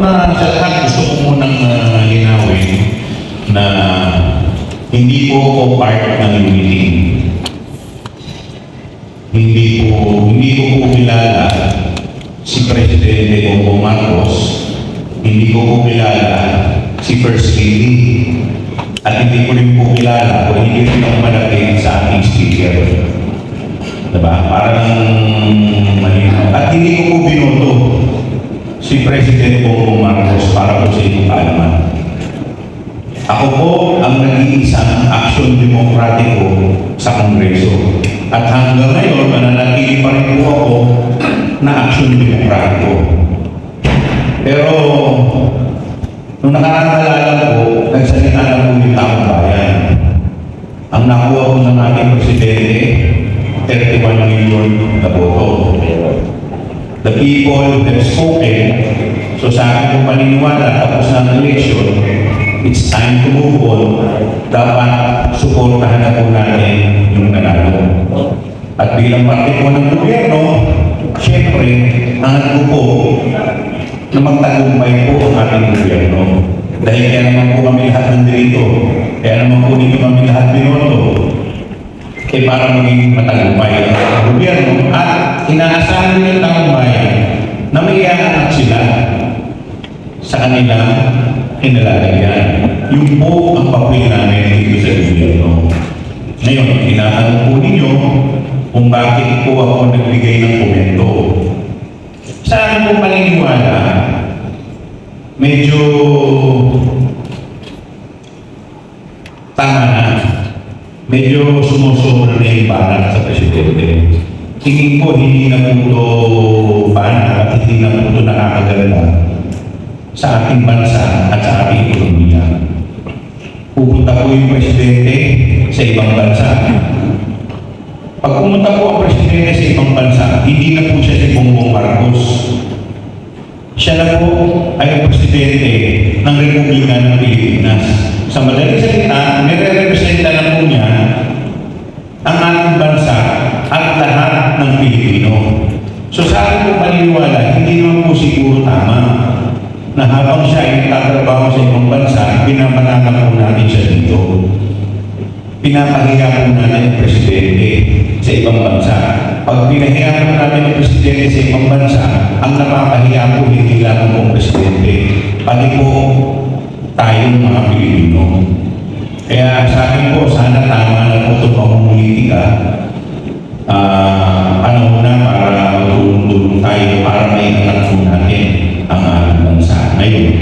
una sa lahat, gusto ko munang linawin na hindi po ako part ng meeting. Hindi ko po kilala si Presidente Bongbong Marcos, hindi ko po kilala si First Lady, at hindi ko rin po kilala o hindi rin ako malapit sa ating speaker. Diba? Parang malinaw. At hindi ko po binoto si President Bongbong Marcos para po sa inyong kaalaman. Ako po ang nag-iisang aksyon demokratiko sa Kongreso. At hanggang ngayon, mananatili pa rin po ako na aksyon demokratiko. Pero, nung nakakalalala ko, nagsalita na po yung taong bayan. Ang nakuha ko ng ating Presidente, 31 million na boto. The people have spoken. So sa akin kung paniniwala, tapos na ang election, it's time to move on. Dapat suportahan na po natin yung nanalo. At bilang parte po ng gobyerno, siyempre, hangat ko po na magtagumpay po ang ating gobyerno. Dahil kaya naman po kami lahat nandito. Kaya naman po ninyo kami lahat binoto. Para maging matagumpay ang gobyerno at inaasahan ng taong bayan na may iaangat sila sa kanilang kinalalagyan. Yun po ang papel namin dito sa gobyerno. Ngayon, inaanong po ninyo kung bakit po ako nagbigay ng komento. Sa akin po paniniwala, medyo tama na. Medyo sumusobra na yung banat sa Presidente. Tingin ko hindi na po ito banat at hindi na po ito nakakaganda sa ating bansa at sa ating ekonomiya. Pupunta po yung Presidente sa ibang bansa. Pag pumunta po ang Presidente sa ibang bansa, hindi na po siya si Bongbong Marcos. Siya na po ay ang Presidente ng Republika ng Pilipinas. Sa madaling salita, nire-representa na po niya ang ating bansa at lahat ng Pilipino. So sa akin po paniniwala, hindi naman po siguro tama na habang siya ay nagtatrabaho sa ibang bansa, pinapanatan po natin siya dito. Pinapahiya po natin ang Presidente sa ibang bansa. Pag pinahiya po natin ang Presidente sa ibang bansa, ang napapahiya po hindi lang po ang Presidente, pati po tayong mga Pilipino. Kaya sa akin po, sana tama na po ito pamumulitika. Panahon na para tulong-tulong tayo para maiangat po natin ang ating bansa. Ngayon,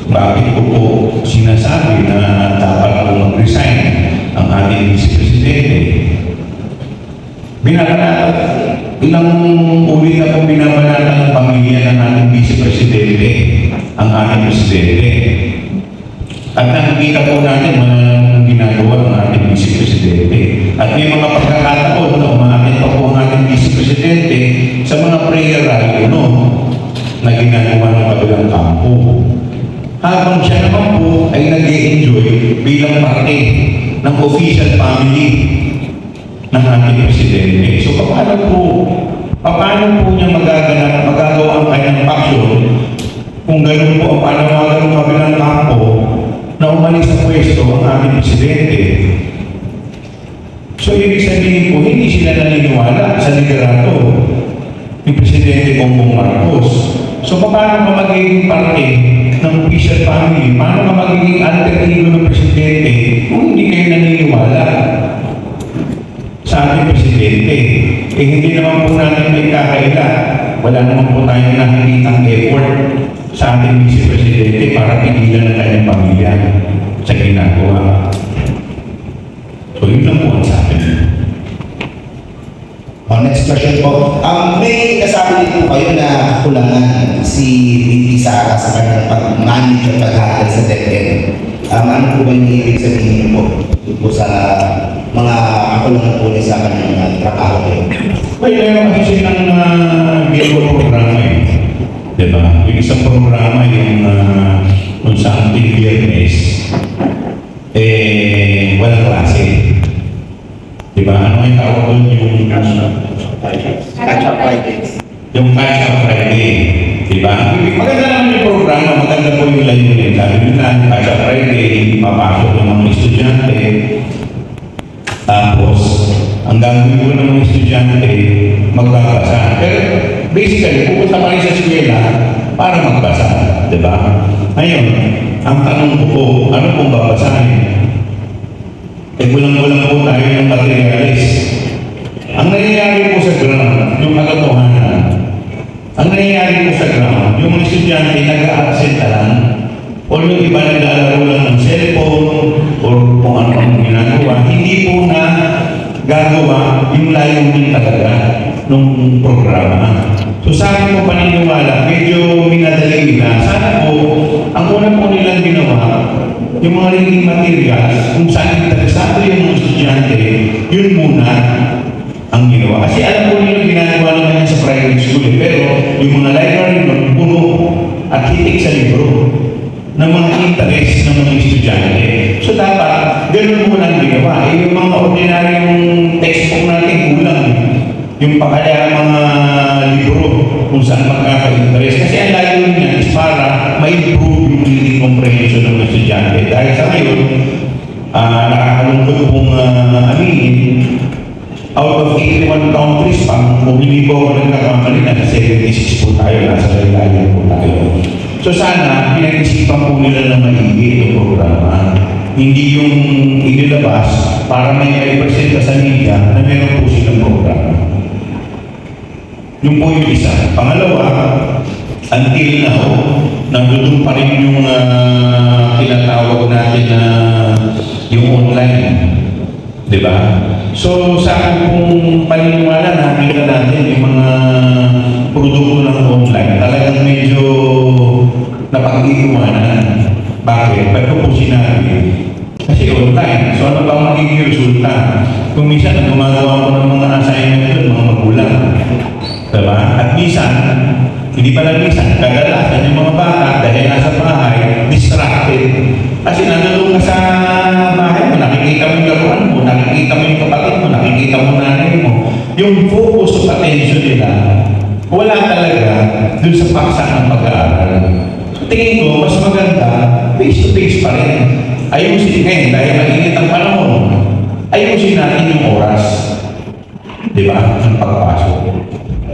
bakit ko po sinasabi na dapat po mag-resign ang ating Vice-Presidente? Binabanatan, ilang ulit na po binabanatan ng pamilya ng ating Vice-Presidente, ang ating Presidente. At nakikita po natin mga ginagawa ng ating Vice-Presidente. At may mga pagkakataon na umakit pa po ang ating Vice-Presidente sa mga prayer rally na ginagawa ng kabilang kampo. Habang siya naman po ay nag-i-enjoy bilang parte ng official family ng ating Presidente. So paano po niya magagawa ang kanyang faction kung gano'n po ang panawagan ng kabilang kampo na umalis sa pwesto ang ating Presidente? So ibig sabihin po, hindi sila naniniwala sa liderato ni Presidente Bongbong Marcos. So paano ka magiging parte ng official family? Paano ka magiging alter ego ng Presidente kung hindi kayo naniniwala sa ating Presidente? Eh hindi naman po natin may kakaila. Wala naman po tayong nakikitang effort sa ating Vice-Presidente para pigilan ang kanyang pamilya sa ginagawa. So yun lang po ang sa akin. Next question po. May nasabi din po kayo na kulangan si VP Sara sa kanyang pag-manage at pag-hatid sa DepEd. Ano po ba yung ibig sabihin po sa mga kakulangan po niya sa kanyang trabaho kayo? Well, meron kasi ng ginawa programa eh. Diba? Yung isang programa yung kung saan Biyernes, walang klase. Diba? Ano yung tawag doon yung Catch-up Friday. Yung Catch-up Friday. Diba? Maganda naman yung programa, layunin. Sabi nila, sa Friday, papasok yung mga estudyante. Tapos, ang gagawin ko ng mga estudyante, magbabasa. Pero basically, pupunta pa rin sa eskwela para magbasa. Diba? Ngayon, ang tanong ko po, ano pong babasahin? Kulang-kulang po tayo ng materialis. Ang nangyayari po sa ground, yung katotohanan. Ang nangyayari po sa ground, yung mga estudyante nag-a-absent na lang, o yung iba naglalaro lang ng cellphone, o kung ano ang ginagawa, hindi po na gagawa yung layunin talaga ng programa. So sa akin po paniniwala, medyo minadali nila. Sana po, ang una po nilang ginawa, yung mga reading materials, kung saan interesado yung mga estudyante, yun muna ang ginawa. Kasi alam po nila ginagawa naman yan sa private school, pero yung mga library nun, puno at hitik sa libro ng mga interest ng mga estudyante. So dapat, ganun muna ang ginawa. Yung mga ordinaryong textbook natin kulang. Yung pakala mga libro kung saan magkaka-interest. Kasi ang layunin niya is para ma-improve yung reading comprehension ng estudyante. Dahil sa ngayon, nakakalungkot pong aminin, out of 81 countries pa, kung hindi po ako nagkakamali, nasa 76 po tayo, nasa laylayan po tayo. So sana, pinag-isipan po nila na maigi itong programa. Hindi yung inilabas para may present sa media na meron po silang programa. Yung po yung isa. Pangalawa, until now, nandun pa rin yung tinatawag natin na yung online. Diba? So, sa akin pong paniniwala, nakita natin yung mga produkto ng online. Talagang medyo napag-iiwanan. Bakit? Ba't ko po sinabi? Kasi online. So, ano ba magiging resulta? Kung minsan, gumagawa ko ng mga assignment doon, mga magulang. Diba? At minsan, hindi pa lang minsan, kadalasan yung mga bata dahil nasa bahay, distracted. Kasi nandun ka sa bahay mo, nakikita mo yung laruan mo, nakikita mo yung kapatid mo, nakikita mo nanay mo. Yung focus of attention nila, wala talaga dun sa paksa ng pag-aaral. So, tingin ko, mas maganda, face-to-face pa rin. Ayusin ngayon, dahil mainit ang panahon, ayusin natin yung oras. Diba? Ang pagpasok.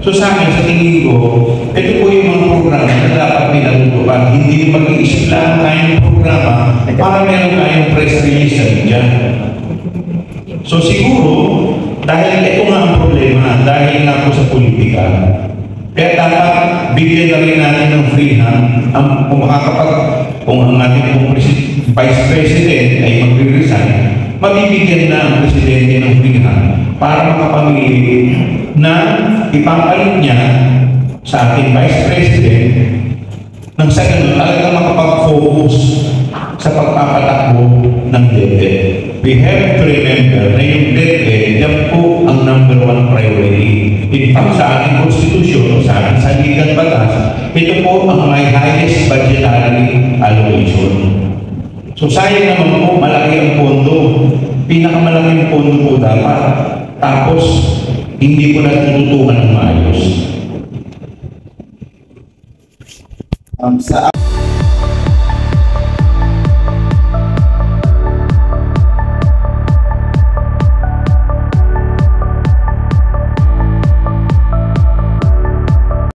So sa akin, sa tingin ko, ito po yung mga programa na dapat nilalutupad. Hindi mag-iisip lang tayong programa para meron tayong press release sa media. So siguro, dahil ito nga ang problema, dahil nga po sa politika, kaya dapat bigyan na rin natin ng free hand kung ang ating pong Vice President ay magre-resign, mabibigyan na ang Presidente ng free hand para makapamili na ipapalit niya sa ating Vice President nang sa ganun talagang makapag-focus sa pagpapatakbo ng DepEd. We have to remember na yung DepEd, yan po ang number 1 priority. In fact, sa ating konstitusyon, sa ating saligang batas, ito po ang may highest budgetary allocation. So sayang naman po, malaki ang pondo. Pinakamalaking pondo po dapat. Tapos, hindi ko natututukan ng maayos. Sa